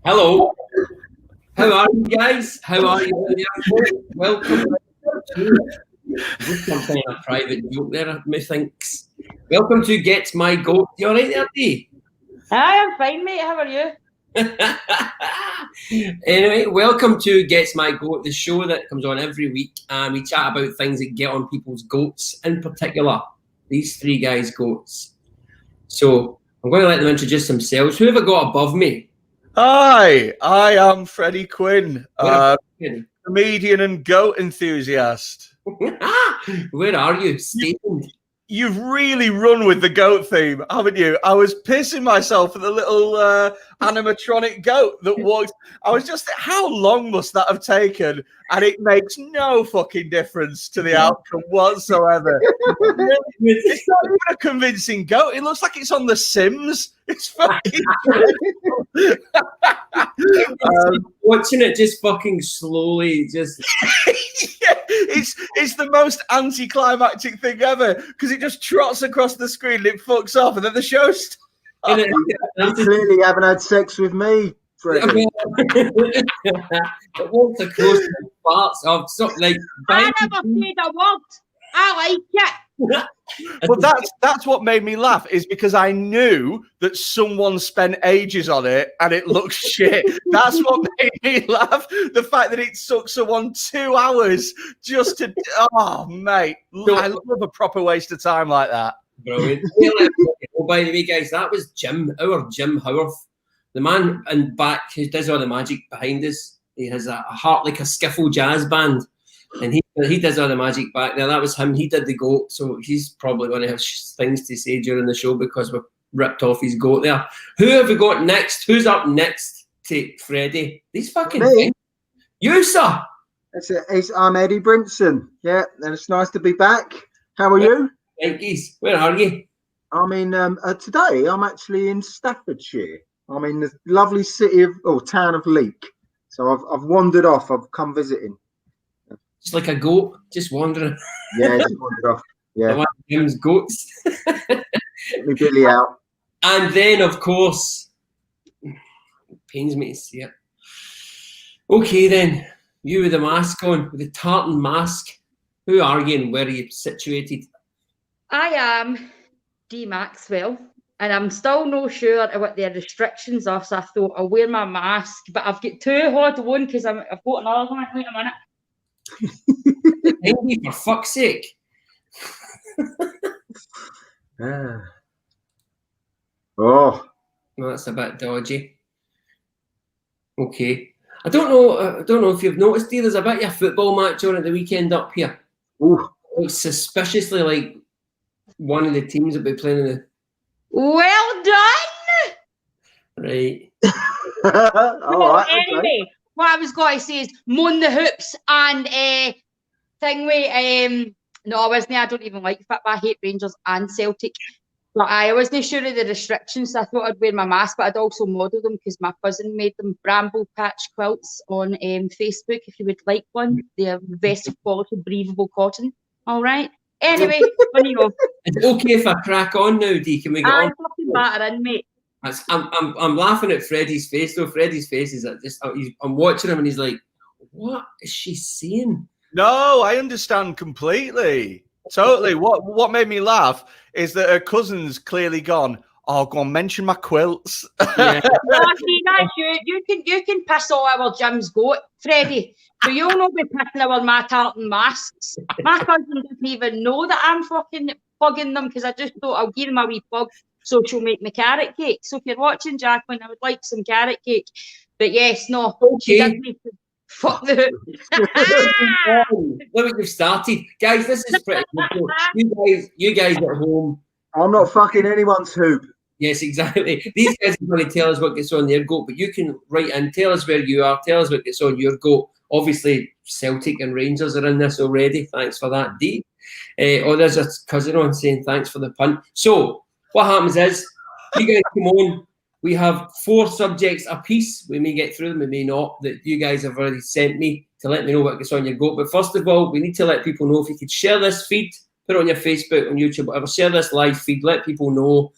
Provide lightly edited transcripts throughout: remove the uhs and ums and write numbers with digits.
Hello. How are you guys? How are you? Welcome. Just some kind of private joke there, methinks. Welcome to Get My Goat. You all right there, Dee? Hi, I'm fine, mate. How are you? Anyway, welcome to Gets My Goat, the show that comes on every week, and we chat about things that get on people's goats, in particular, these three guys' goats. So I'm going to let them introduce themselves. Who have I got above me? Hi, I am Freddie Quinn, comedian and goat enthusiast. Where are you? Stationed? You've really run with the goat theme, haven't you? I was pissing myself at the little animatronic goat that walked. I was just, how long must that have taken? And it makes no fucking difference to the outcome whatsoever. It's not even a convincing goat. It looks like it's on The Sims. It's fucking watching it just fucking slowly, just yeah, it's the most anticlimactic thing ever because it just trots across the screen and it fucks off and then the show starts. You clearly haven't had sex with me, Freddie. It walks across the parts of something like. I never said a word. I like it. But that's what made me laugh, is because I knew that someone spent ages on it and it looks shit. That's what made me laugh. The fact that it took someone 2 hours just to, oh mate, I love a proper waste of time like that. Brilliant. Oh, by the way, guys, that was our Jim Howarth, the man in back who does all the magic behind us. He has a heart like a skiffle jazz band. And he does all the magic back there. That was him. He did the goat, so he's probably going to have things to say during the show because we've ripped off his goat there. Who have we got next? Who's up next to Freddie? These fucking things. You, sir. I'm Eddie Brimson. Yeah, and it's nice to be back. How are you? Yankees. Where are you? I'm in today. I'm actually in Staffordshire. I'm in the lovely city town of Leek. So I've wandered off. I've come visiting. Just like a goat, just wandering. Yeah, just wandered off. Yeah. One of Jim's goats. Get me Billy out. And then, of course, it pains me to see it. Okay, then. You with the mask on, with the tartan mask. Who are you and where are you situated? I am Dee Maxwell, and I'm still not sure what the restrictions are, so I thought I'll wear my mask, but I've got two hard one because I've got another one. Wait a minute. For fuck's sake. Oh. Well, that's a bit dodgy. Okay. I don't know if you've noticed, there's a bit of a football match on at the weekend up here. Ooh. It's suspiciously like one of the teams that will be playing in the. Well done! Right. All right. Anyway, what I was going to say is moan the hoops and no, I wasn't. I don't even like football. I hate Rangers and Celtic. But I wasn't sure of the restrictions, so I thought I'd wear my mask, but I'd also model them because my cousin made them bramble patch quilts on Facebook. If you would like one, they're best of quality, breathable cotton. All right. Anyway, funny off. Is it okay if I crack on now, Dee? Can we get on? Fucking batter in, mate. I'm laughing at Freddie's face though. Freddie's face is just I'm watching him and he's like, what is she saying? No, I understand completely. Totally. What made me laugh is that her cousin's clearly gone, oh, go on, mention my quilts. Yeah. Oh, see, that's you. You can piss all our Jim's goat, Freddie. So you'll not be pissing our my tartan masks. My cousin doesn't even know that I'm fucking plugging them because I just thought I'll give him a wee plug so she'll make me carrot cake. So if you're watching, Jacqueline, I would like some carrot cake. But yes, no, she does need to fuck the Look what you've started. Guys, this is pretty cool. You guys at home, I'm not fucking anyone's hoop. Yes, exactly. These guys are going to tell us what gets on their goat, but you can write in, tell us where you are, tell us what gets on your goat. Obviously, Celtic and Rangers are in this already. Thanks for that, D. There's a cousin on saying thanks for the punt. So, what happens is, you guys come on. We have 4 subjects a piece. We may get through them, we may not, that you guys have already sent me to let me know what gets on your goat. But first of all, we need to let people know if you could share this feed, put it on your Facebook, on YouTube, whatever. Share this live feed, let people know.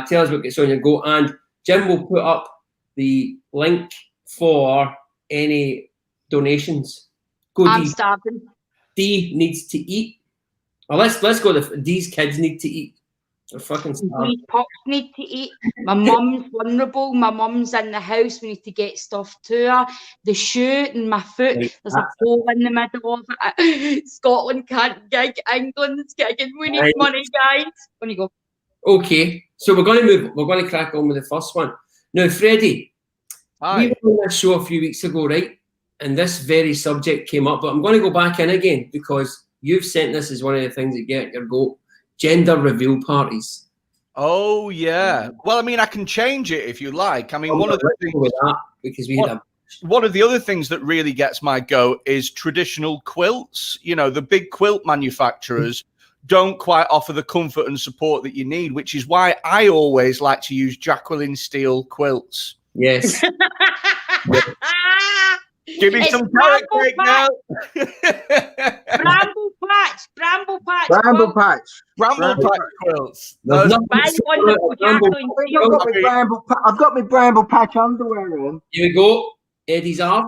Tell us what gets on your go, and Jim will put up the link for any donations. Go, I'm D. starving. D needs to eat. Well, let's go. These kids need to eat. They're fucking starving. These pups need to eat. My mum's vulnerable. My mum's in the house. We need to get stuff to her. The shoe in my foot. There's a hole in the middle of it. Scotland can't gig. England's gigging. We need money, guys. On you go. Okay, so we're going to move. We're going to crack on with the first one. Now, Freddie, we were on this show a few weeks ago, right? And this very subject came up, but I'm going to go back in again because you've sent this as one of the things that get your goat. Gender reveal parties. Oh, yeah. Well, I mean, I can change it if you like. I mean, one of the things with that, because we had one of the other things that really gets my goat is traditional quilts. You know, the big quilt manufacturers don't quite offer the comfort and support that you need, which is why I always like to use Jacqueline Steele quilts. Yes. Give me some carrot cake now. Bramble patch. Bramble patch quilts. I've got my bramble patch underwear on. Here we go. Eddie's off.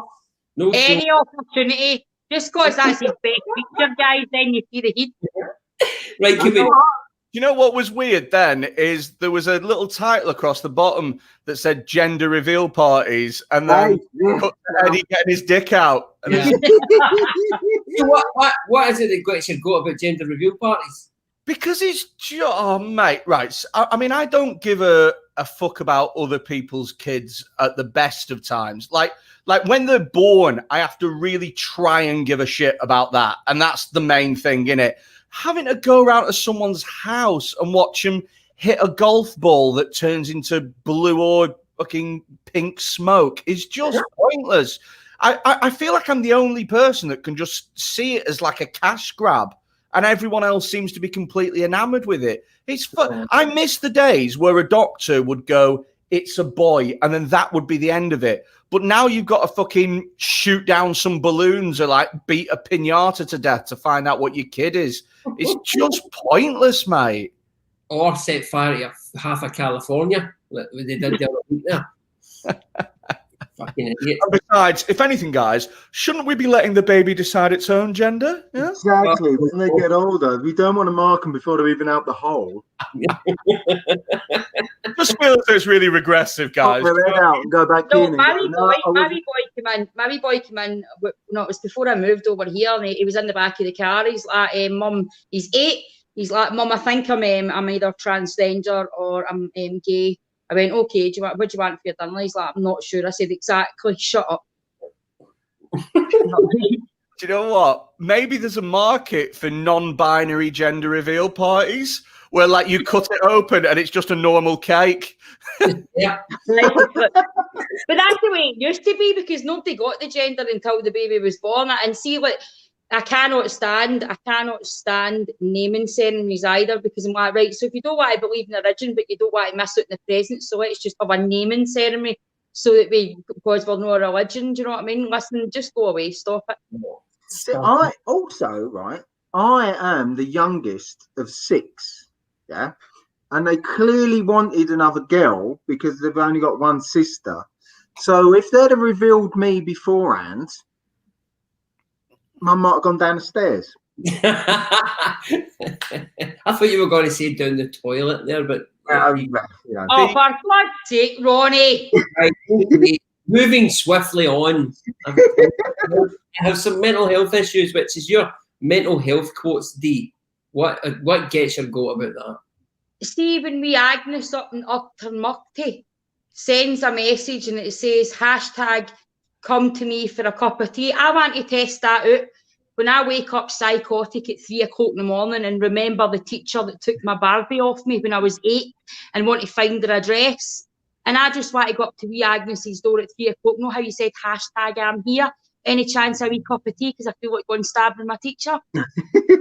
No any opportunity. Just because that's his best picture, guys, then you see the heat. Right, give me. You know what was weird then is there was a little title across the bottom that said gender reveal parties, and then Eddie getting his dick out. And So what is it that gets your goat about gender reveal parties? Because it's mate, right. I mean, I don't give a fuck about other people's kids at the best of times. Like when they're born, I have to really try and give a shit about that, and that's the main thing, innit? Having to go around to someone's house and watch them hit a golf ball that turns into blue or fucking pink smoke is just pointless. I feel like I'm the only person that can just see it as like a cash grab, and everyone else seems to be completely enamored with it. It's fun. I miss the days where a doctor would go, "It's a boy," and then that would be the end of it. But now you've got to fucking shoot down some balloons or like beat a piñata to death to find out what your kid is. It's just pointless, mate. Or set fire to half of California. Like they did the other week there. Fucking idiot. And besides, if anything, guys, shouldn't we be letting the baby decide its own gender? Yeah? Exactly. When they get older, we don't want to mark them before they're even out the hole. Just feel as though it's really regressive, guys. Pop their head out and go back in. Marry boy came in. No, it was before I moved over here, and he was in the back of the car. He's like, "Mum, he's 8. He's like, Mum, I think I'm either transgender or I'm gay." I went, "Okay, what do you want for your dinner?" He's like, "I'm not sure." I said, "Exactly, shut up." Do you know what? Maybe there's a market for non-binary gender reveal parties where, like, you cut it open and it's just a normal cake. Yeah. But that's the way it used to be, because nobody got the gender until the baby was born. And see, like, I cannot stand naming ceremonies either, because I'm like, right, so if you don't want to believe in religion, but you don't want to miss out in the present, so let's just have a naming ceremony so that because we're no religion, do you know what I mean? Listen, just go away, stop it. I am the youngest of 6, yeah? And they clearly wanted another girl because they've only got one sister. So if they'd have revealed me beforehand, Mum might have gone down the stairs. I thought you were going to say down the toilet there, but Oh, for God's sake, Ronnie! Right, moving swiftly on. I have some mental health issues, which is your mental health quotes. D. What gets your goat about that? See, when we Agnes up in Upton sends a message and it says # come to me for a cup of tea. I want to test that out. when I wake up psychotic at 3 o'clock in the morning and remember the teacher that took my Barbie off me when I was 8 and want to find her address. And I just want to go up to wee Agnes's door at 3 o'clock. Know how you said hashtag I'm here? Any chance a wee cup of tea because I feel like going stabbing my teacher? I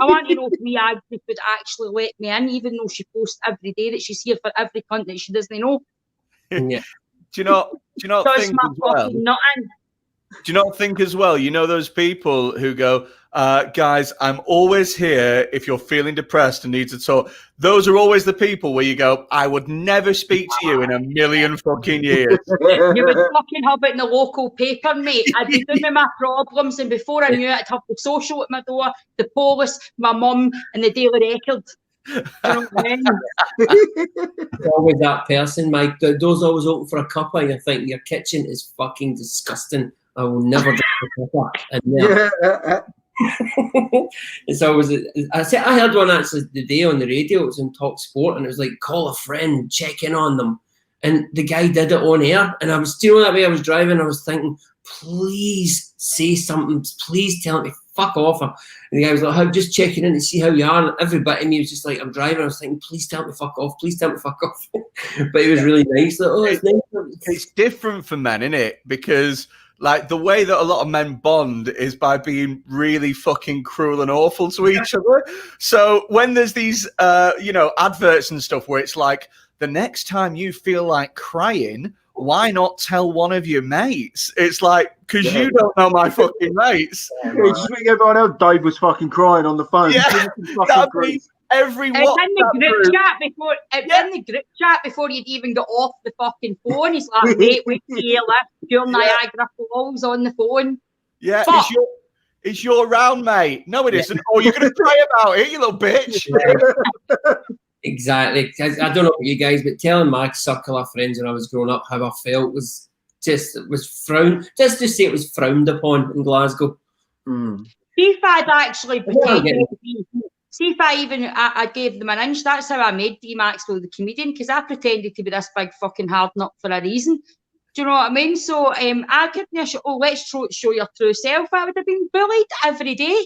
want to know if wee Agnes would actually let me in, even though she posts every day that she's here for every cunt that she doesn't know. Yeah. Do you not think as well? Do you not think as well? You know those people who go, guys, I'm always here if you're feeling depressed and need to talk. Those are always the people where you go, I would never speak to you in a million fucking years. You would fucking have it in the local paper, mate. I'd be doing with my problems, and before I knew it, I'd have the social at my door, the police, my mum, and the Daily Record. Do you know what I mean? It's always that person, Mike. The door's always open for a cuppa, and you think your kitchen is fucking disgusting. I will never drink a cuppa. And yeah. It's always. I heard one actually the day on the radio. It was in Talk Sport, and it was like call a friend, check in on them, and the guy did it on air. And I was still that way. I was driving. I was thinking, please say something. Please tell me fuck off. And the guy was like, "I'm just checking in to see how you are." And every bit of me was just like, I'm driving. I was thinking, please tell me fuck off. Please tell me fuck off. But it was really nice. Like, oh, it's nice. It's different for men, isn't it? Because like the way that a lot of men bond is by being really fucking cruel and awful to each other. So when there's these, adverts and stuff where it's like, the next time you feel like crying, why not tell one of your mates? It's like, because you don't know my fucking mates. Yeah, just think everyone else, Dave was fucking crying on the phone. Yeah, that'd be every in the group chat before you'd even get off the fucking phone. He's like, wait till you left your Niagara Falls on the phone. Yeah, it's your round, mate. No, it isn't. Oh, you're gonna cry about it, you little bitch. Exactly. I don't know about you guys, but telling my circle of friends when I was growing up how I felt was frowned. Just to say it was frowned upon in Glasgow. See if I'd actually pretended to be. See if I gave them an inch. That's how I made D Maxwell the comedian, because I pretended to be this big fucking hard nut for a reason. Do you know what I mean? So I couldn't let's show your true self. I would have been bullied every day.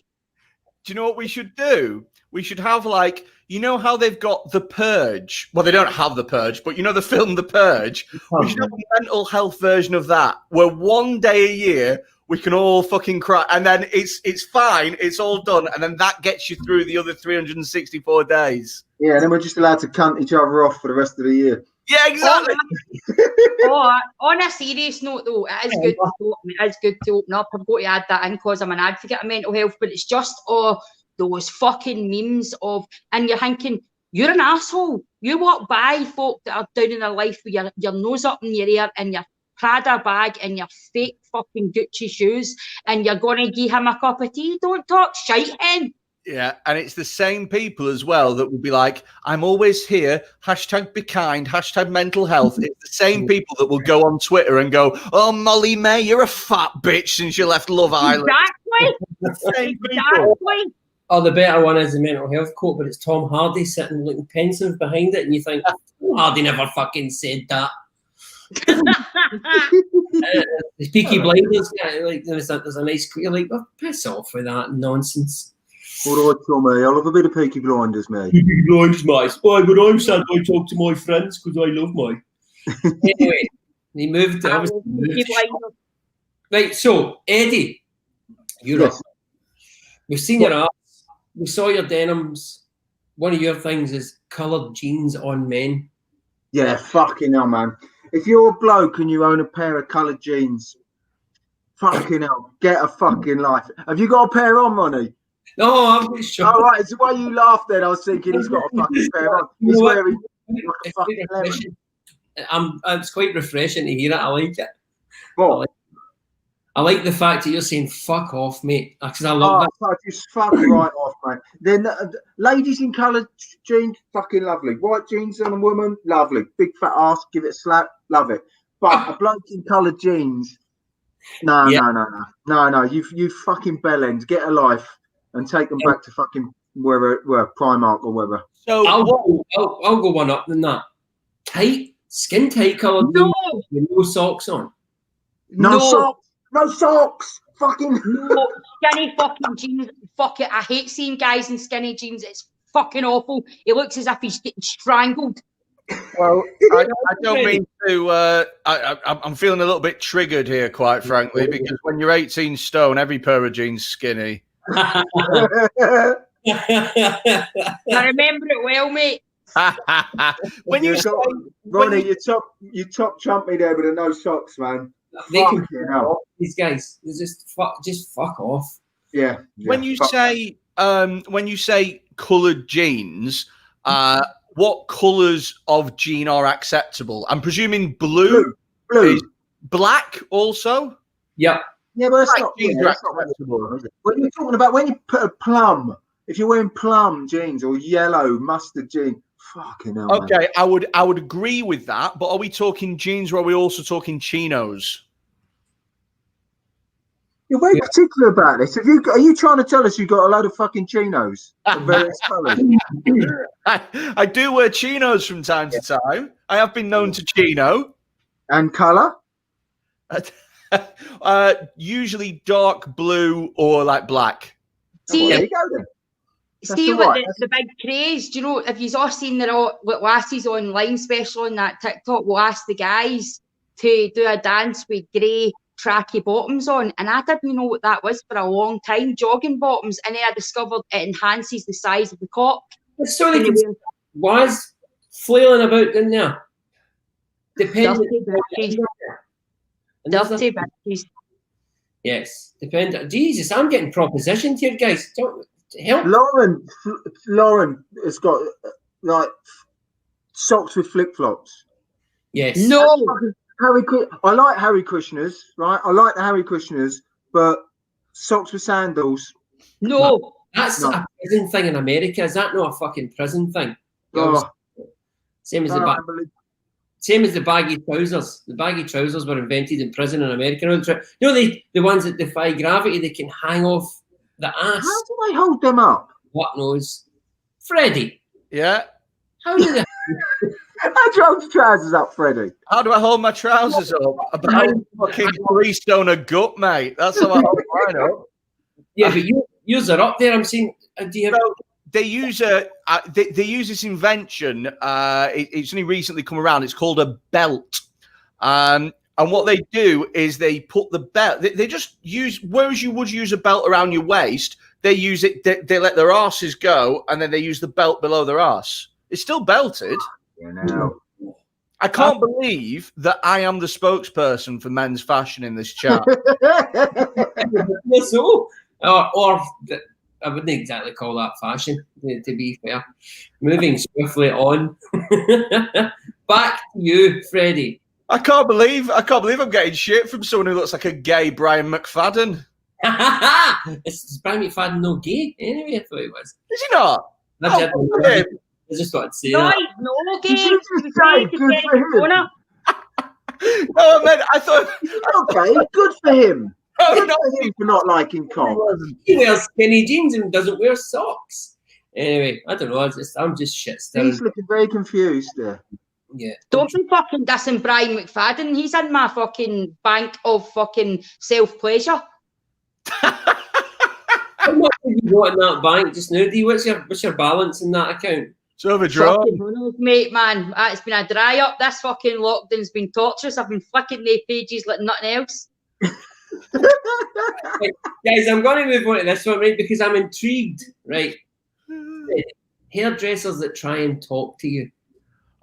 Do you know what we should do? We should have like, you know how they've got The Purge? Well, they don't have The Purge, but you know the film The Purge? We should have a mental health version of that, where one day a year we can all fucking cry, and then it's fine, it's all done, and then that gets you through the other 364 days. Yeah, and then we're just allowed to cunt each other off for the rest of the year. Yeah, exactly. On a serious note, though, it is good to open up. I've got to add that in because I'm an advocate of mental health, but it's just those fucking memes of, and you're thinking, you're an asshole. You walk by folk that are down in their life with your nose up in your ear and your Prada bag and your fake fucking Gucci shoes, and you're going to give him a cup of tea. Don't talk shite in. Yeah, and it's the same people as well that would be like, I'm always here, hashtag be kind, hashtag mental health. It's the same people that will go on Twitter and go, oh, Molly May, you're a fat bitch since you left Love Island. Exactly. Oh, the better one is the mental health quote, but it's Tom Hardy sitting looking pensive behind it, and you think, Tom Hardy never fucking said that. The Peaky Blinders, like there's a nice quote, you're like, oh, piss off with that nonsense. All right, Tommy, I love a bit of Peaky Blinders, mate. Peaky Blinders, mate. Why, when I'm sad, I talk to my friends because I love my. Anyway, he moved. Right, so Eddie, you're up. We've seen your art. We saw your denims. One of your things is coloured jeans on men. Yeah, fucking hell, man. If you're a bloke and you own a pair of coloured jeans, fucking hell, get a fucking life. Have you got a pair on, Ronnie? No, I'm sure. All right, it's the way you laughed then. I was thinking he's got a fucking pair on. He's wearing like a fucking lemon. It's quite refreshing to hear it. I like it. What? I like the fact that you're saying "fuck off, mate," because I love that. So just fuck right off, man. Then ladies in coloured jeans, fucking lovely. White jeans on a woman, lovely. Big fat ass, give it a slap, love it. But a bloke in coloured jeans, no. You fucking bellends, get a life and take them back to fucking wherever, Primark or wherever. So I'll go one up than that. Skin tight coloured jeans with no socks on. No socks. No socks. Fucking No, skinny fucking jeans. Fuck it. I hate seeing guys in skinny jeans. It's fucking awful. He looks as if he's getting strangled. Well, I don't mean to. I'm feeling a little bit triggered here, quite frankly, because when you're 18 stone, every pair of jeans skinny. I remember it well, mate. When you say, Ronnie, you top trump me there with the no socks, man. They can Fucking hell. these guys. They just fuck off. Yeah. when you say coloured jeans, what colours of jean are acceptable? I'm presuming blue. Blue. Is black also. Yep. Yeah, but that's Black not, jeans yeah, are that's not acceptable. is it? When you're talking about when you put a plum, if you're wearing plum jeans or yellow mustard jeans, fucking hell. Okay, Man. I would agree with that, but are we talking jeans or are we also talking chinos? You're very particular about this. Are you trying to tell us you got a load of fucking chinos of various colours? I do wear chinos from time to time. I have been known to chino. And colour? Usually dark blue or like black. See, There you go then. see all what right. the big craze, do you know, if you've all seen what lassies online special on that TikTok will ask the guys to do a dance with grey tracky bottoms on, and I didn't know what that was for a long time, jogging bottoms, and then I discovered it enhances the size of the cock. So they can was flailing about in there. Depending. Dirty bitches. Yes, depend. Jesus, I'm getting propositioned here, guys. Don't help. Lauren has got like socks with flip flops. Yes. No, I like Harry Krishners, right? I like the Harry Krishners, but socks with sandals. no. That's No. a prison thing in America. Is that not a fucking prison thing? Oh, Same as no, the I believe- same as the baggy trousers. The baggy trousers were invented in prison in America. You know the ones that defy gravity. They can hang off the ass. How do they hold them up? What knows? Freddie, Yeah. how do they? How do you hold your trousers up, Freddie? How do I hold my trousers up? About fucking 3 stone a gut, mate. That's how I hold mine up. Yeah, but yours are up there. I'm saying, do you have? So they use they use this invention. It's only recently come around. It's called a belt. And what they do is they put the belt. They just use, whereas you would use a belt around your waist, they use it. They let their asses go, and then they use the belt below their ass. It's still belted. You know. I can't believe that I am the spokesperson for men's fashion in this chat. So, or I wouldn't exactly call that fashion, to be fair. Moving swiftly on. Back to you, Freddie. I can't believe I'm getting shit from someone who looks like a gay Brian McFadden. It's Brian McFadden no gay anyway. I thought it was. Is he not? I just thought I'd say No, that. he's no gay. Did you just say good for him? No, man, I thought. Okay, good for him. Oh, Good no, for him for not liking cock. He wears skinny jeans and doesn't wear socks. Anyway, I don't know. I'm just shit still. He's looking very confused there. Yeah. Don't be fucking dissing Brian McFadden. He's in my fucking bank of fucking self-pleasure. How much have you got in that bank just now? What's your balance in that account? it's overdrawn. Fucking who knows, mate, man. It's been a dry up. This fucking lockdown's been torturous. I've been flicking the pages like nothing else. Right, guys, I'm going to move on to this one, right? Because I'm intrigued, right? Hairdressers that try and talk to you.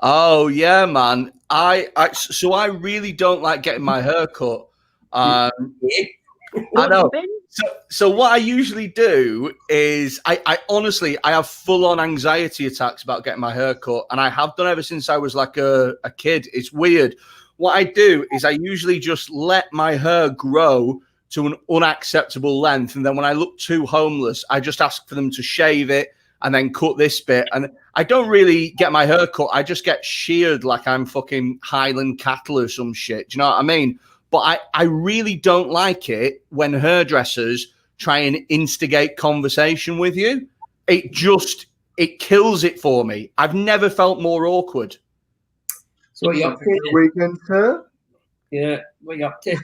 Oh yeah, man. I really don't like getting my hair cut. I know. So what I usually do is I honestly have full-on anxiety attacks about getting my hair cut, and I have done ever since I was like a kid. It's weird. What I do is I usually just let my hair grow to an unacceptable length, and then when I look too homeless, I just ask for them to shave it and then cut this bit. And I don't really get my hair cut. I just get sheared like I'm fucking Highland cattle or some shit. Do you know what I mean? But I really don't like it when hairdressers try and instigate conversation with you. It kills it for me. I've never felt more awkward. So what you up to? Weekend, sir? Yeah, what are you up to?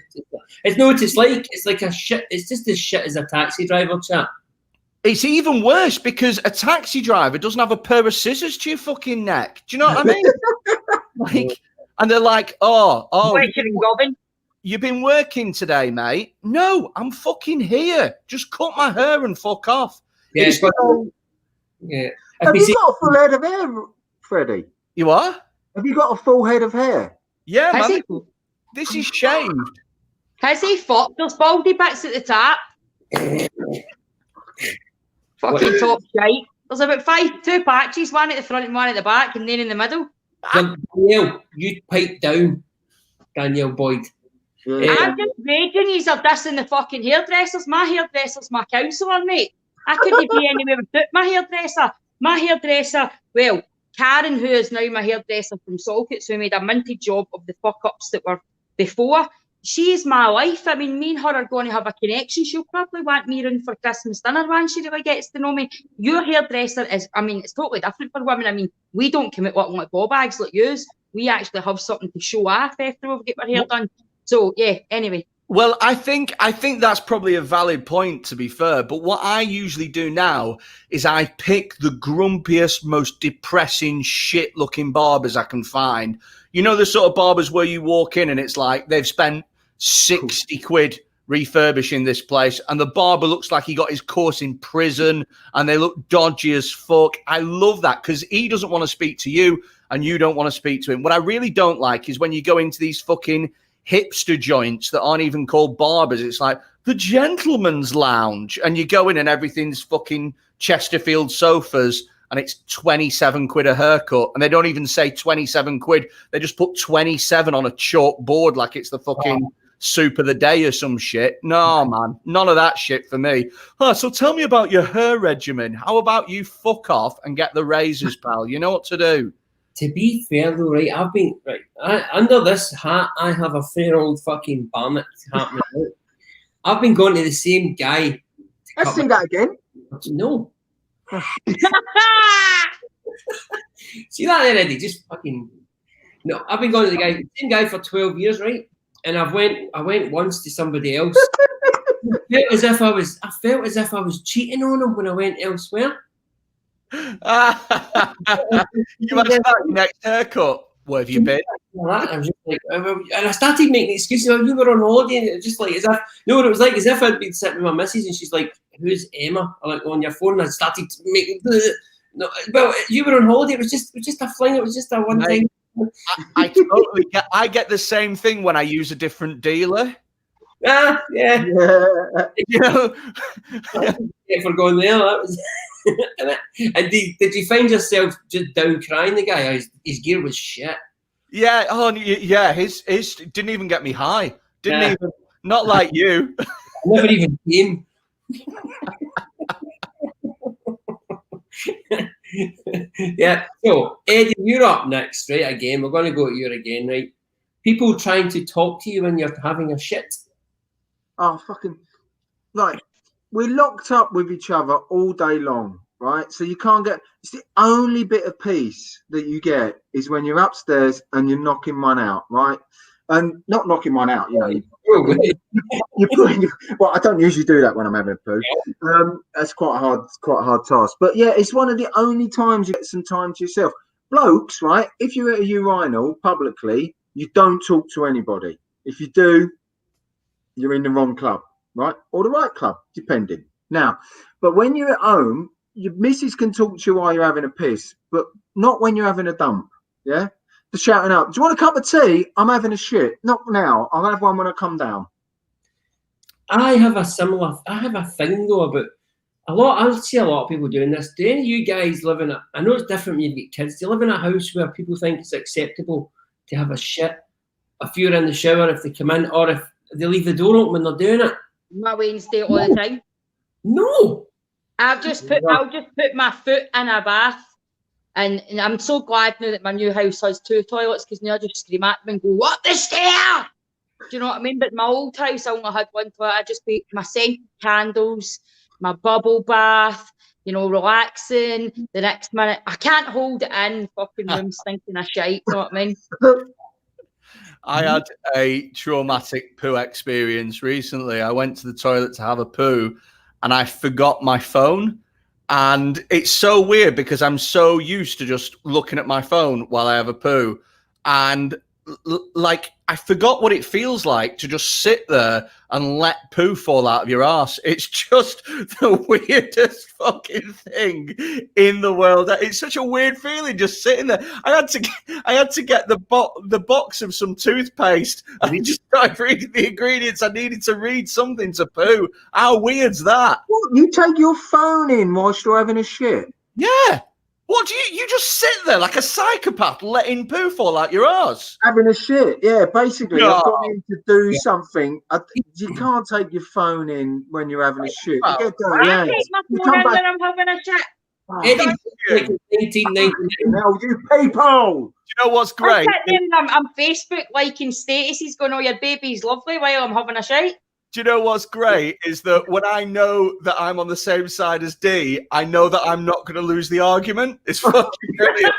It's no, it's like a shit. It's just as shit as a taxi driver, chat. It's even worse because a taxi driver doesn't have a pair of scissors to your fucking neck. Do you know what I mean? Like, and they're like, oh, you've been working today, mate. No, I'm fucking here. Just cut my hair and fuck off. Yeah, yeah. Have you got a full head of hair, Freddie? You are? Have you got a full head of hair? Yeah, man. This is shaved. Has he fucked? There's baldy bits at the top. Fucking top shite. There's about two patches, one at the front and one at the back, and then in the middle. Danielle, you pipe down, Danielle Boyd. I'm just raging. He's are dissing the fucking hairdressers. My hairdresser's my counsellor, mate. I couldn't be anywhere without my hairdresser. My hairdresser, well, Karen, who is now my hairdresser from Salkits, who made a minty job of the fuck-ups that were before, she's my life. I mean, me and her are going to have a connection. She'll probably want me around for Christmas dinner when she really gets to know me. Your hairdresser is, I mean, it's totally different for women. I mean, we don't commit what like ball bags like yous. We actually have something to show off after we've got our hair done. So, yeah, anyway. Well, I think that's probably a valid point, to be fair. But what I usually do now is I pick the grumpiest, most depressing, shit-looking barbers I can find. You know the sort of barbers where you walk in and it's like they've spent 60 quid refurbishing this place and the barber looks like he got his course in prison and they look dodgy as fuck. I love that because he doesn't want to speak to you and you don't want to speak to him. What I really don't like is when you go into these fucking hipster joints that aren't even called barbers. It's like the gentleman's lounge and you go in and everything's fucking Chesterfield sofas and it's 27 quid a haircut and they don't even say 27 quid. They just put 27 on a chalkboard like it's the fucking soup of the day or some shit. No, man, none of that shit for me. So tell me about your hair regimen. How about you fuck off and get the razors, pal? You know what to do. To be fair though, right, I've been under this hat. I have a fair old fucking Barnett happening out. I've been going to the same guy. Let's see that again. No. See that already? Just fucking no. I've been going to the same guy for 12 years, right? And I went once to somebody else. I felt as if I was cheating on him when I went elsewhere. You must have your next haircut. Where have you been? I was just like, and I started making excuses. You were on holiday, and it was just like as if what it was like as if I'd been sitting with my missus, and she's like, "Who's Emma?" I'm like, on your phone. And I started making. No, well, you were on holiday. It was just a fling. It was just a one time. I totally get. I get the same thing when I use a different dealer. Yeah. You know, for going there, that was. And did you find yourself just down crying the guy? His gear was shit. Yeah. Oh, yeah. His didn't even get me high. Didn't even. Not like you. I never even came. Yeah. So Eddie, you're up next, right? Again, we're going to go to you again, right? People trying to talk to you when you're having a shit. Oh, fucking like. We're locked up with each other all day long, right? So you can't get. It's the only bit of peace that you get is when you're upstairs and you're knocking one out, right? And not knocking one out, you know. You're putting. Well, I don't usually do that when I'm having a poo. That's quite a hard task. But yeah, it's one of the only times you get some time to yourself. Blokes, right? If you're at a urinal publicly, you don't talk to anybody. If you do, you're in the wrong club. Right, or the right club, depending. Now, but when you're at home, your missus can talk to you while you're having a piss, but not when you're having a dump. Yeah, the shouting out. Do you want a cup of tea? I'm having a shit. Not now. I'll have one when I come down. I have a thing though about I see a lot of people doing this. Do any of you guys live in I know it's different when you get kids. Do you live in a house where people think it's acceptable to have a shit if you're in the shower, if they come in, or if they leave the door open when they're doing it? My Wednesday all the time. No. I'll just put my foot in a bath, and I'm so glad now that my new house has 2 toilets because now I just scream at them and go, "What the stair?" Do you know what I mean? But my old house, I only had 1 toilet. I just put my scented candles, my bubble bath, you know, relaxing. The next minute, I can't hold it in. Fucking room stinking of shite. You know what I mean? I had a traumatic poo experience recently. I went to the toilet to have a poo and I forgot my phone. And it's so weird because I'm so used to just looking at my phone while I have a poo. And like, I forgot what it feels like to just sit there and let poo fall out of your ass. It's just the weirdest fucking thing in the world. It's such a weird feeling just sitting there. I had to get the box of some toothpaste. I just started reading the ingredients. I needed to read something to poo. How weird's that? What, you take your phone in whilst you're having a shit? Yeah. What do you just sit there like a psychopath letting poo fall out your ass? Having a shit, yeah. Basically, No. I've got in to do something. You can't take your phone in when you're having a shit. You get dirty I hands. take my You phone come in back. when I'm having a shit. Like 1999. Now, you people. You know what's great? I'm Facebook liking statuses going, oh, your baby's lovely while I'm having a shite. Do you know what's great is that when I know that I'm on the same side as D, I know that I'm not going to lose the argument. It's fucking brilliant.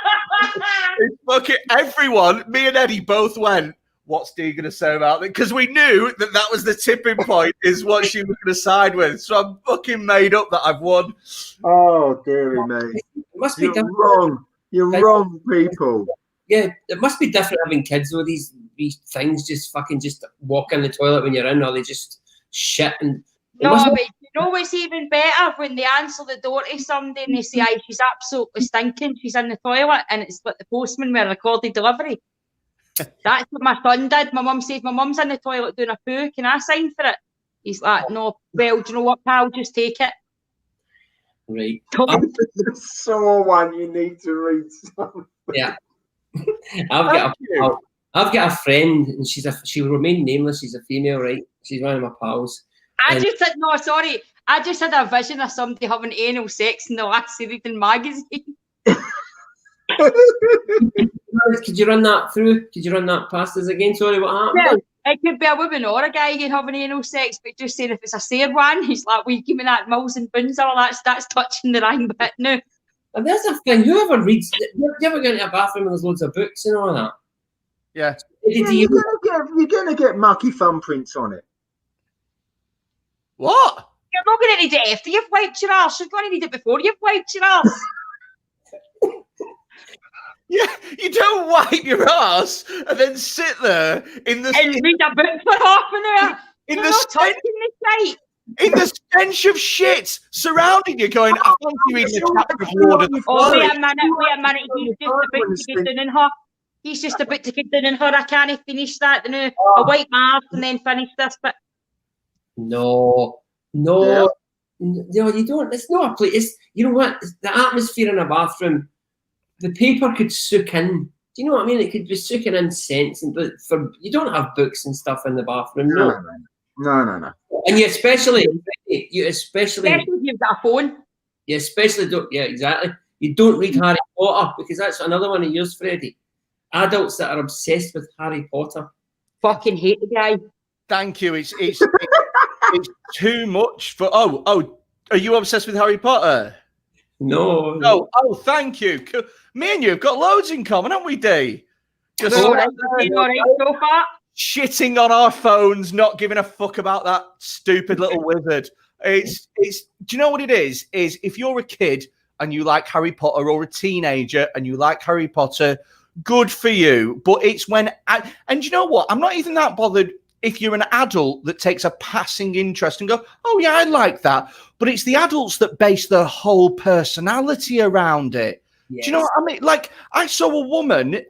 It's fucking everyone. Me and Eddie both went, what's D going to say about it? Because we knew that that was the tipping point, is what she was going to side with. So I'm fucking made up that I've won. Oh, dearie me. It must be You're different. wrong. You're wrong, people. Yeah, it must be different having kids though. These things just walk in the toilet when you're in, or they just shit and. No, but you know what's even better when they answer the door to somebody and they say, "Aye, she's absolutely stinking. She's in the toilet," and it's like the postman with a recorded delivery. That's what my son did. My mum said, "My mum's in the toilet doing a poo. Can I sign for it?" He's like, "No." Well, do you know what, pal? Just take it. Right. Saw one. You need to read some. Yeah. I've got a friend, and she will remain nameless. She's a female, right? She's one of my pals. I just had a vision of somebody having anal sex in the last reading magazine. Could you run that through? Could you run that past us again? Sorry, what happened? Well, it could be a woman or a guy having anal sex, but just saying if it's a sair one, he's like, "We give me that Mills and Boons," or that's touching the wrong bit now. And that's the thing. Whoever reads, you ever go into a bathroom and there's loads of books and all that? Yeah. You're gonna get mucky thumbprints on it. What? You're not going to need it after you've wiped your arse. You're going to need it before you've wiped your arse. Yeah, you don't wipe your ass and then sit there in the and read a book for half an hour. in You're the not stench, touching the site. in the stench of shit surrounding you, going, I fancy reading a chapter of Lord of the Oh, Flies. wait a minute. He's just about to get down in her. I can't finish that now. I'll wipe my arse and then finish this bit. No, you don't. It's not a place. It's, you know what? The atmosphere in a bathroom, the paper could soak in. Do you know what I mean? It could be soaking in scents, but you don't have books and stuff in the bathroom. No. And you especially if you've got a phone. You especially don't. Yeah, exactly. You don't read Harry Potter, because that's another one of yours, Freddie. Adults that are obsessed with Harry Potter. Fucking hate the guy. Thank you. It's too much for. Oh, are you obsessed with Harry Potter? No. Oh, thank you. Me and you have got loads in common, haven't we, Dee? Just all right so far. Shitting on our phones, not giving a fuck about that stupid little wizard. It's. Do you know what it is? Is if you're a kid and you like Harry Potter, or a teenager and you like Harry Potter, good for you. But it's when and you know what? I'm not even that bothered if you're an adult that takes a passing interest and go, oh yeah, I like that. But it's the adults that base their whole personality around it. Yes. Do you know what I mean? Like, I saw a woman,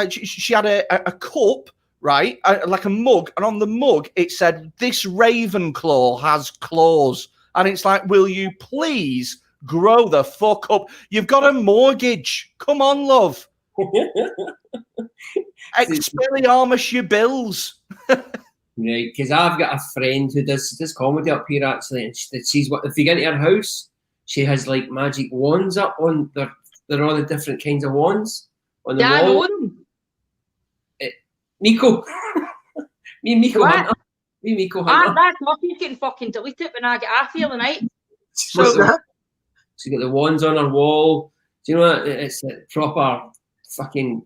she had a cup, right? Like a mug. And on the mug, it said, "This Ravenclaw has claws." And it's like, will you please grow the fuck up? You've got a mortgage. Come on, love. Expelliarmus your bills. Right, because I've got a friend who does comedy up here, actually, and she's what, if you get into her house, she has like magic wands up on there. They're all the different kinds of wands on the wall. I know them. Miko. Me and Miko Hunter. That's not, you can fucking delete it when I get a feeling, right? She's got the wands on her wall. Do you know what? It's a proper fucking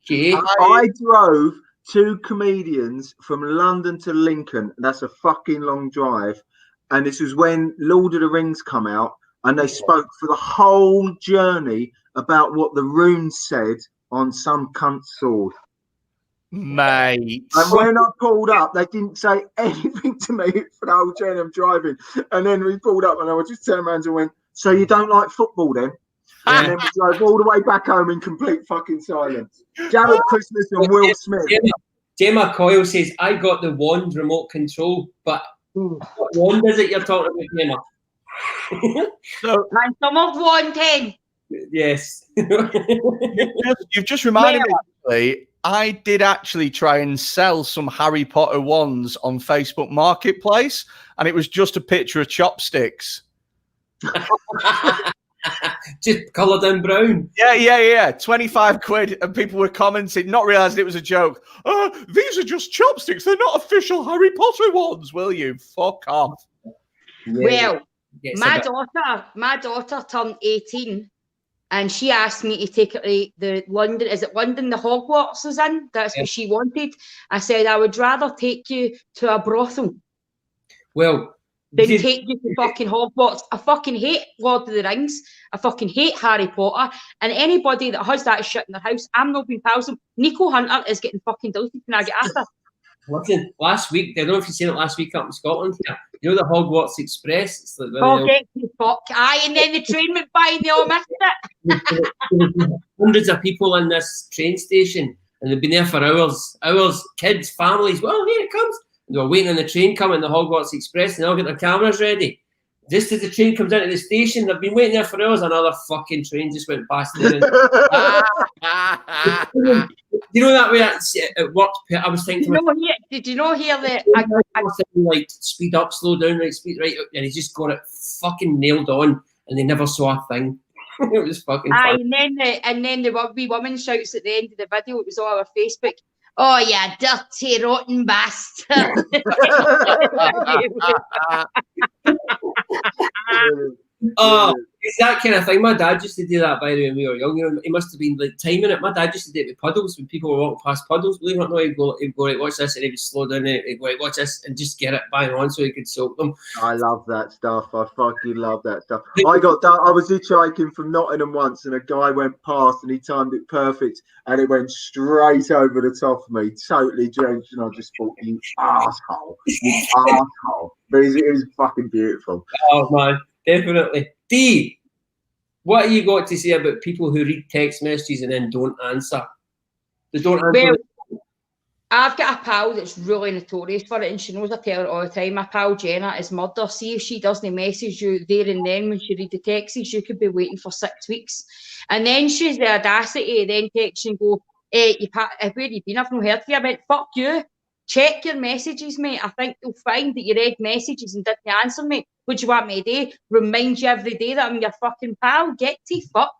Okay. I drove 2 comedians from London to Lincoln. That's a fucking long drive. And this was when Lord of the Rings come out, and they spoke for the whole journey about what the runes said on some cunt's sword. Mate. And when I pulled up, they didn't say anything to me for the whole journey I'm driving. And then we pulled up, and I was just turned around and went, "So you don't like football then?" And then we drove all the way back home in complete fucking silence. Jared Christmas and Will Smith. Gemma Coyle says, "I got the wand remote control, but what wand is it you're talking about, Gemma?" So, Man, some of 110. Yes. you've just reminded me, actually, I did actually try and sell some Harry Potter wands on Facebook Marketplace, and it was just a picture of chopsticks. Just coloured in brown. Yeah. 25 quid, and people were commenting, not realising it was a joke. "Oh, these are just chopsticks. They're not official Harry Potter wands. Will you? Fuck off." Well, Yes, my daughter turned 18, and she asked me to take her to the London. Is it London? The Hogwarts is in. That's what she wanted. I said I would rather take you to a brothel. Well, Then take you to fucking Hogwarts. I fucking hate Lord of the Rings. I fucking hate Harry Potter. And anybody that has that shit in their house, I'm not being pals with them. Nico Hunter is getting fucking dirty when I get after. listen, last week, I don't know if you've seen it last week up in Scotland here. You know the Hogwarts Express? It's like Get the fuck. Aye, and then the train went by and they all missed it. hundreds of people in this train station, and they've been there for hours. Kids, families, well, here it comes. They were waiting on the train coming, the Hogwarts Express, and they all got their cameras ready. Just as the train comes into the station, they've been waiting there for hours, another fucking train just went past there. You know that way it worked? I was thinking... Did you know here that... like, speed up, slow down, right, speed right, and he just got it fucking nailed on, and they never saw a thing. It was fucking fun. And then the wee woman shouts at the end of the video, it was all over Facebook, "Oh, you dirty, rotten bastard." Oh, it's that kind of thing. My dad used to do that, by the way, when we were young. You know, he must have been like timing it. My dad used to do it with puddles when people were walking past puddles. Believe it or not, he'd go right, watch this, and he would slow down and he'd go right, watch this, and just get it bang on so he could soak them. I love that stuff. I fucking love that stuff. I was hitchhiking from Nottingham once, and a guy went past, and he timed it perfect, and it went straight over the top of me, totally drenched, and I just thought, "You asshole, you asshole." But it was fucking beautiful. Oh man, definitely. D, what have you got to say about people who read text messages and then don't answer? They don't answer. Well, I've got a pal that's really notorious for it, and she knows I tell her all the time. My pal Jenna is murder. See if she doesn't message you there and then when she read the texts, you could be waiting for 6 weeks. And then she's the audacity to then text and go, "Where have you been? I've not heard from you." I went, "Fuck you. Check your messages, mate. I think you'll find that you read messages and didn't answer me. What do you want me to do? Remind you every day that I'm your fucking pal? Get to fuck.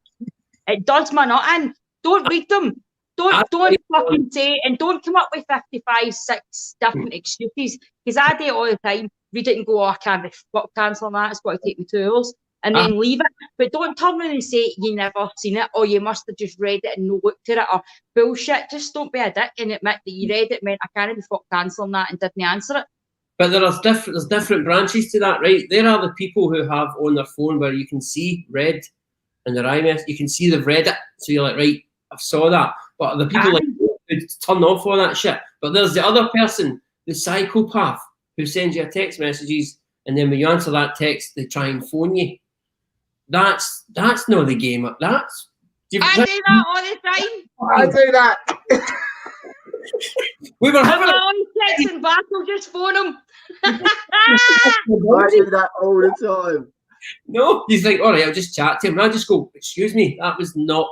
It does my nut in. Don't read them. Don't fucking say, and don't come up with 55, 6 different excuses. Because I do it all the time. Read it and go, "Oh, I can't be fuck cancelling that. It's got to take me 2 hours." And then leave it. But don't turn around and say you never seen it, or you must have just read it and no looked at it, or bullshit. Just don't be a dick and admit that you read it, meant I can't be fuck cancelling that, and didn't answer it. But there's different branches to that, right? There are the people who have on their phone where you can see read in their iMessage, you can see they've read it. So you're like, right, I've saw that. But the people like who turn off all that shit. But there's the other person, the psychopath, who sends you a text messages, and then when you answer that text, they try and phone you. That's not the game. I do that all the time. I do that. We were having always texting back, I'll just phone him. I do that all the time. No, you think, all right, I'll just chat to him. And I just go, "Excuse me, that was not.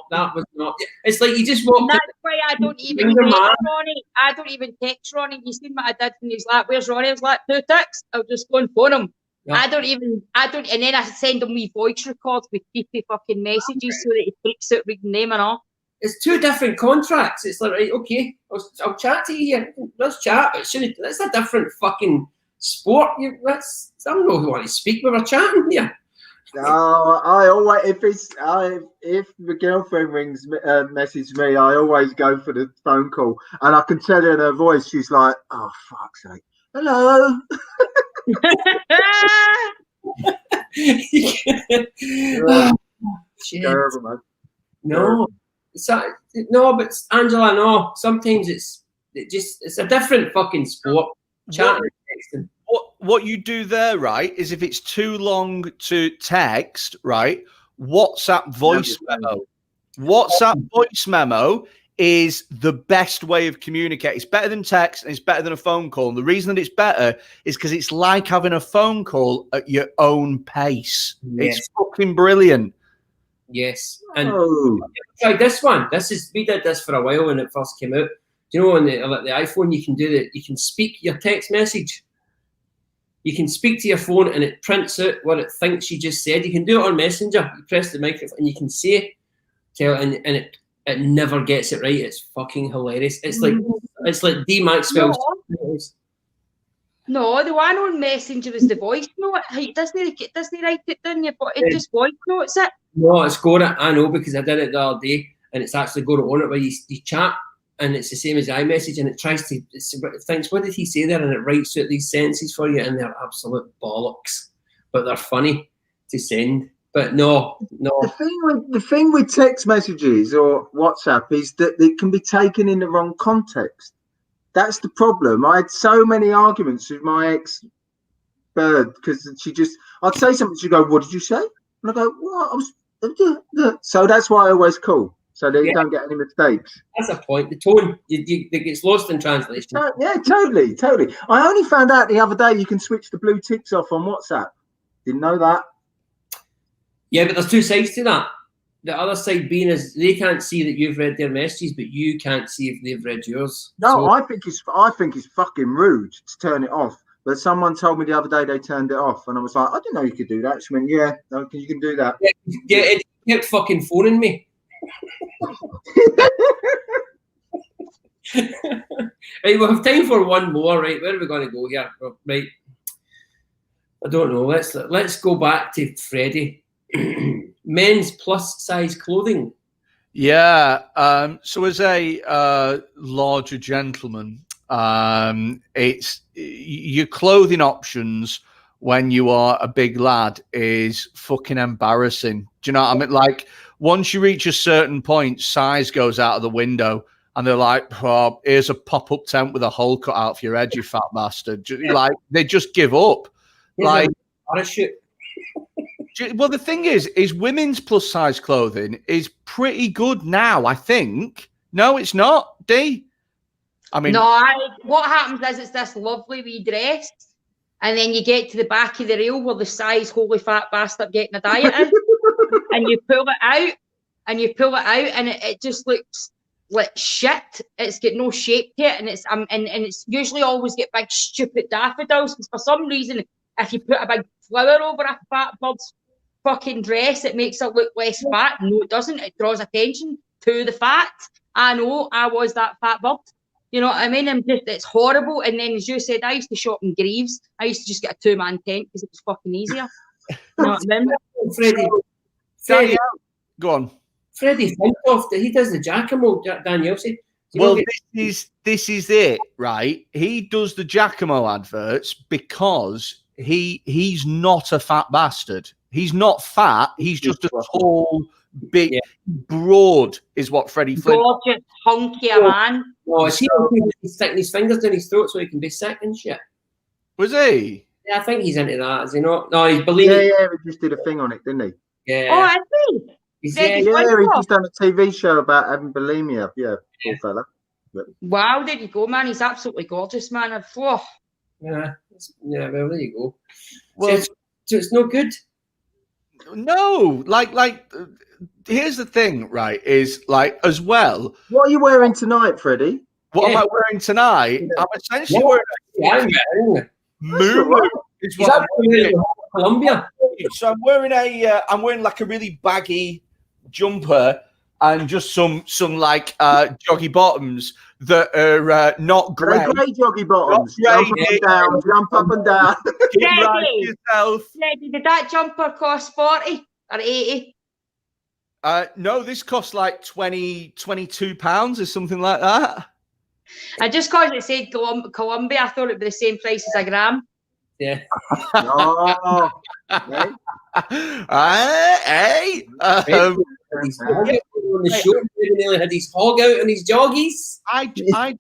It's like you just walk. That's why I don't even text Ronnie. I don't even text Ronnie. You seen what I did when he's like, "Where's Ronnie?" I was like, "2 texts." I'll just go and phone him. Yeah. I don't, and then I send him wee voice records with creepy fucking messages so that he freaks out reading them and all. It's 2 different contracts. It's like, right, okay, I'll chat to you here. Let's chat. But that's a different fucking sport. I don't know who want to speak. We were chatting here. No, I always if the girlfriend messages me, I always go for the phone call, and I can tell in her voice she's like, "Oh fuck's sake, hello." Shit. Terrible, man. No, no, but Angela, no. Sometimes it's a different fucking sport. Chatting, texting. What you do there, right, is if it's too long to text, right, WhatsApp voice memo. WhatsApp voice memo is the best way of communicating. It's better than text and it's better than a phone call. And the reason that it's better is because it's like having a phone call at your own pace. Yes. It's fucking brilliant. Yes. And try this one. We did this for a while when it first came out. Do you know on the iPhone you can do that? You can speak your text message. You can speak to your phone and it prints out what it thinks you just said. You can do it on Messenger. You press the microphone and you can say and it never gets it right. It's fucking hilarious. It's like D Maxwell. No, the one on Messenger was the voice note. It doesn't write it down. It just voice notes it. No, it's got it. I know because I did it the other day, and it's actually got it on it where you chat, and it's the same as iMessage, and it tries to it thinks, what did he say there, and it writes out these sentences for you, and they're absolute bollocks, but they're funny to send. But no. The thing with text messages or WhatsApp is that it can be taken in the wrong context. That's the problem. I had so many arguments with my ex-bird because I'd say something, she'd go, "What did you say?" And I go, "Well, so that's why I always call, so that you don't get any mistakes." That's a point. The tone, it gets lost in translation. Yeah, totally. I only found out the other day you can switch the blue ticks off on WhatsApp. Didn't know that. Yeah, but there's two sides to that. The other side being is they can't see that you've read their messages, but you can't see if they've read yours. No, so, I think it's fucking rude to turn it off. But someone told me the other day they turned it off, and I was like, I didn't know you could do that. She went, "Yeah, no, you can do that." Yeah, it kept fucking phoning me. Right, we'll have time for one more. Right, where are we going to go here? Right, I don't know. Let's go back to Freddie. Men's plus size clothing. Yeah. So as a larger gentleman, it's your clothing options when you are a big lad is fucking embarrassing. Do you know what I mean? Like once you reach a certain point, size goes out of the window. And they're like, "Oh, here's a pop-up tent with a hole cut out for your head, you fat bastard." Like they just give up. Yeah, like parachute. Well, the thing is women's plus size clothing is pretty good now, I think. No, it's not, D. I mean, what happens is it's this lovely wee dress, and then you get to the back of the rail where the size holy fat bastard getting a diet is, and you pull it out, and it just looks like shit. It's got no shape to it, and it's usually always get big stupid daffodils, because for some reason, if you put a big flower over a fat bird's fucking dress, it makes it look less fat. No, it doesn't. It draws attention to the fat. I know, I was that fat bird. You know what I mean? It's horrible. And then, as you said, I used to shop in Greaves. I used to just get a 2-man tent because it was fucking easier. You know what I mean? Freddie, go on. Freddie Flintoff, he does the Giacomo, Danielle said. Well, this is it, right? He does the Giacomo adverts because he's not a fat bastard. He's not fat. He's just a tall, big, broad is what Freddie Flintoff. Gorgeous, hunky man. Oh, is he sticking his fingers down his throat so he can be sick and shit? Was he? Yeah, I think he's into that. Is he not? No, he's believing. Yeah, he just did a thing on it, didn't he? Yeah. Oh, I think. He just done a TV show about having bulimia. Yeah, poor fella. But... Wow, there you go, man. He's absolutely gorgeous, man. Oh. Yeah, well, there you go. Well, so it's no good. No, like here's the thing, right? Is like as well. What are you wearing tonight, Freddie? What am I wearing tonight? I'm essentially wearing a moo. Is what I'm wearing. Colombia. So I'm wearing like a really baggy jumper and just some like joggy bottoms that are not grey. Grey joggy bottoms. Not Jump up and down. Keep right to yourself. Lady, did that jumper cost 40 or 80? No, this costs like 22 pounds or something like that. And just because it said Colombia, I thought it'd be the same price as a gram. Yeah. Oh, Hey. He's on the show, he nearly had his hog out and his joggies. I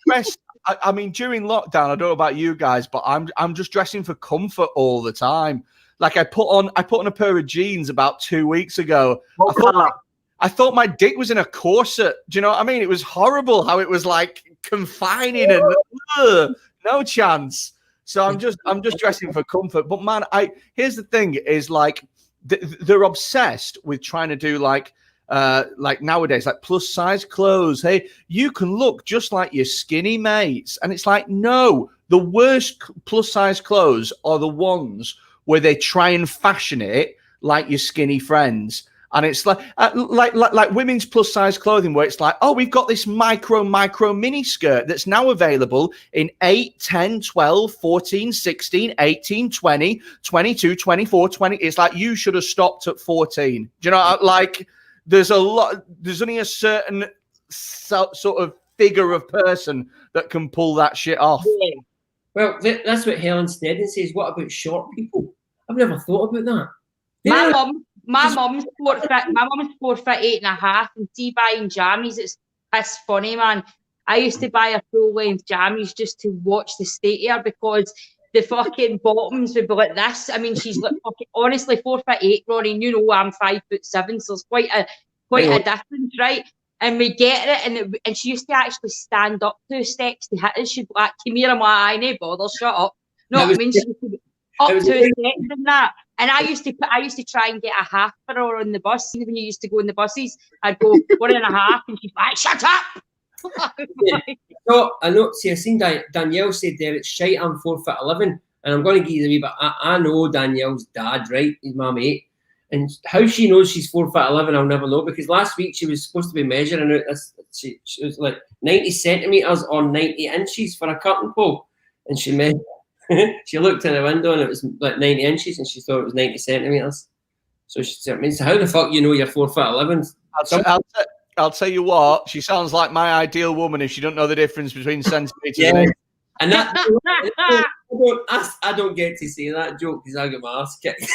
dressed. I mean, during lockdown, I don't know about you guys, but I'm just dressing for comfort all the time. Like I put on a pair of jeans about 2 weeks ago. I thought my dick was in a corset. Do you know what I mean? It was horrible how it was like confining and no chance. So I'm just dressing for comfort. But man, here's the thing: is like they're obsessed with trying to do like nowadays, like plus size clothes. Hey, you can look just like your skinny mates, and it's like no, the worst plus size clothes are the ones where they try and fashion it like your skinny friends. And it's like women's plus size clothing where it's like, oh, we've got this micro mini skirt that's now available in 8, 10, 12, 14, 16, 18, 20, 22, 24, 20. It's like you should have stopped at 14. Do you know, like there's only a certain sort of figure of person that can pull that shit off. Yeah. Well, that's what Helen Snedden says. What about short people? I've never thought about that. My mum's 4 foot 8.5, and see buying jammies, it's funny, man. I used to buy a full length jammies just to watch the state of her because the fucking bottoms would be like this. I mean, she's like honestly 4 foot 8, Ronnie. And you know I'm 5'7", so it's quite a difference, right? And we get it, and she used to actually stand up 2 steps to hit us. She'd be like, "Come here," I'm like, "I ain't bother, shut up." No, I mean, she used to be up 2 steps and that. And I used to try and get a half for her on the bus. See, when you used to go in the buses, I'd go 1.5, and she's like, "Shut up!" No, I know. See, I seen Danielle said there it's shite. I'm 4'11", and I'm going to give you the wee bit. I know Danielle's dad, right? His mum 8, and how she knows she's 4'11", I'll never know, because last week she was supposed to be measuring out this. She was like 90 centimeters or 90 inches for a curtain pole, and she measured. She looked in the window and it was like 90 inches, and she thought it was 90 centimeters. So she said, "I mean, so how the fuck you know you're 4'11"? I'll tell you what. She sounds like my ideal woman if she don't know the difference between centimeters. Yeah. And that I don't get to say that joke because I get my ass kicked.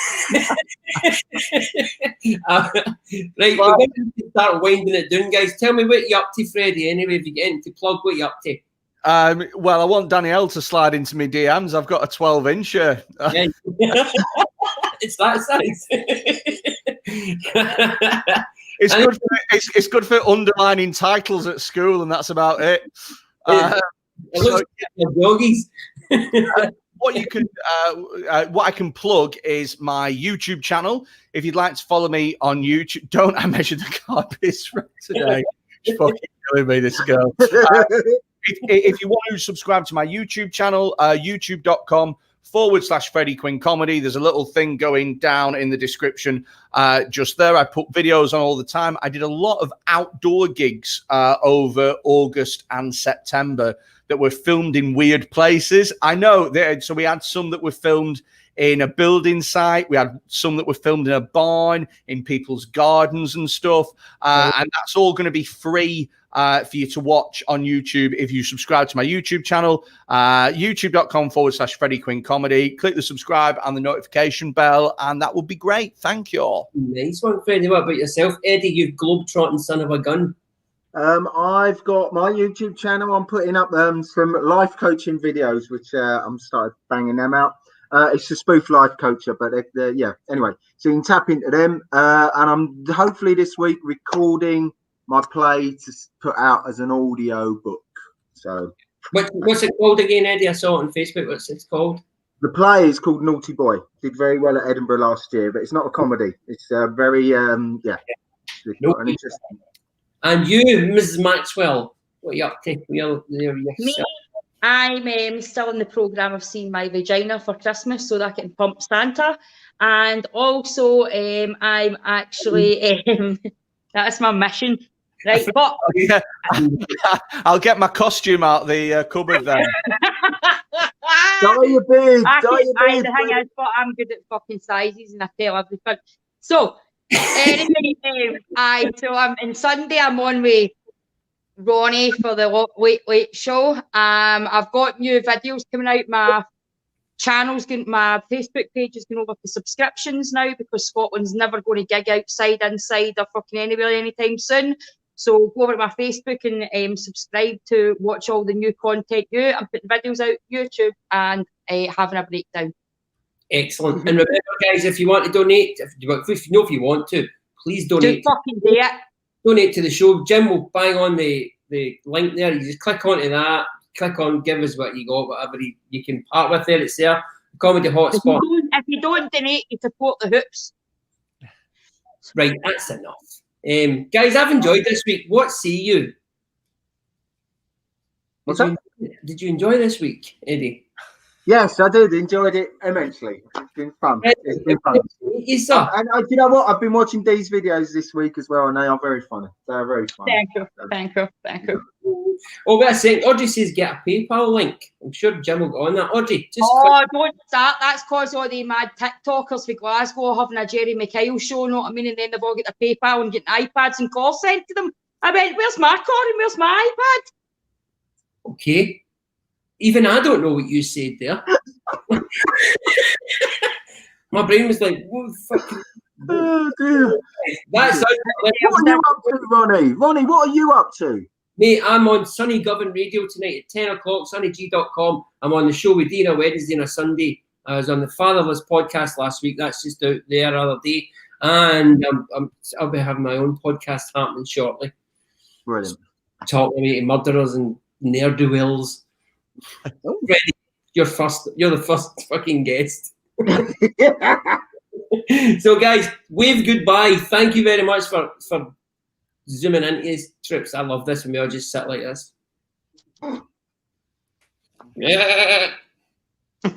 Right, we're going to start winding it down, guys. Tell me what you're up to, Freddie. Anyway, if you get in to plug what you're up to. Well, I want Danielle to slide into my DMs. I've got a 12-incher. Yeah. It's that size. It's good for underlining titles at school, and that's about it. It looks like doggies. What I can plug is my YouTube channel. If you'd like to follow me on YouTube, don't I measure the carpets right today? She's fucking killing me, this girl. If you want to subscribe to my YouTube channel, youtube.com/Freddie Quinn Comedy. There's a little thing going down in the description just there. I put videos on all the time. I did a lot of outdoor gigs over August and September that were filmed in weird places. I know. So we had some that were filmed in a building site. We had some that were filmed in a barn, in people's gardens and stuff. And that's all going to be free for you to watch on YouTube if you subscribe to my YouTube channel, youtube.com/Freddie Quinn Comedy. Click the subscribe and the notification bell, and that would be great. Thank you all. Nice one, Freddie. What about yourself, Eddie? You globe-trotting son of a gun. I've got my YouTube channel. I'm putting up some life coaching videos, which I'm started banging them out. It's a spoof life coacher, but yeah. Anyway, so you can tap into them, and I'm hopefully this week recording my play to put out as an audio book. So, what's it called again, Eddie? I saw it on Facebook. What's it called? The play is called Naughty Boy. Did very well at Edinburgh last year, but it's not a comedy. It's very It's got an interesting. And you, Mrs. Maxwell, what are you up to? Me, I'm still in the programme of seeing my vagina for Christmas so that I can pump Santa. And also, I'm actually, that's my mission. Right, but Yeah. I'll get my costume out the cupboard then. Dye your beard. I Dye your beard. the thing is, but I'm good at fucking sizes and I tell everything. So, anyway, so I'm on Sunday. I'm on with Ronnie for the Late Show. I've got new videos coming out. My my Facebook page is going over to subscriptions now because Scotland's never going to gig inside or fucking anywhere anytime soon. So go over to my Facebook and subscribe to watch all the new content. I'm putting videos out YouTube and having a breakdown. Excellent. And remember, guys, if you want to donate, if you want to, please donate. Do fucking do it. Donate to the show. Jim will bang on the link there. You just click onto that. Click on give us what you got, whatever you can part with there. It's there. Comedy Hotspot. If you don't donate, you support the hoops. Right, that's enough. Guys, I've enjoyed this week. What say you? Did you enjoy this week, Eddie? Yes, I did. Enjoyed it immensely. It's been fun. It's been fun. Yes, And you know what? I've been watching these videos this week as well, and they are very funny. They are very funny. Thank you. Oh, wait a second. Audrey says get a PayPal link. I'm sure Jim will go on that. Audrey, just don't start. That's because all the mad TikTokers for Glasgow having a Jerry McKyle show, know what I mean? And then they've all got the PayPal and getting iPads and calls sent to them. I went, where's my card and where's my iPad? Okay. Even I don't know what you said there. My brain was like, what the fuck? Oh, dear. That's What are you up to, Ronnie? Ronnie, what are you up to? Mate, I'm on Sunny Govan Radio tonight at 10 o'clock, sunnyg.com. I'm on the show with Dina Wednesday and a Sunday. I was on the Fatherless podcast last week. That's just out there the other day. And I'll be having my own podcast happening shortly. Brilliant. Talking about murderers and ne'er-do-wells. Ready? You're the first fucking guest. So, guys, wave goodbye. Thank you very much for zooming into his trips. I love this when we all just sit like this. Yeah.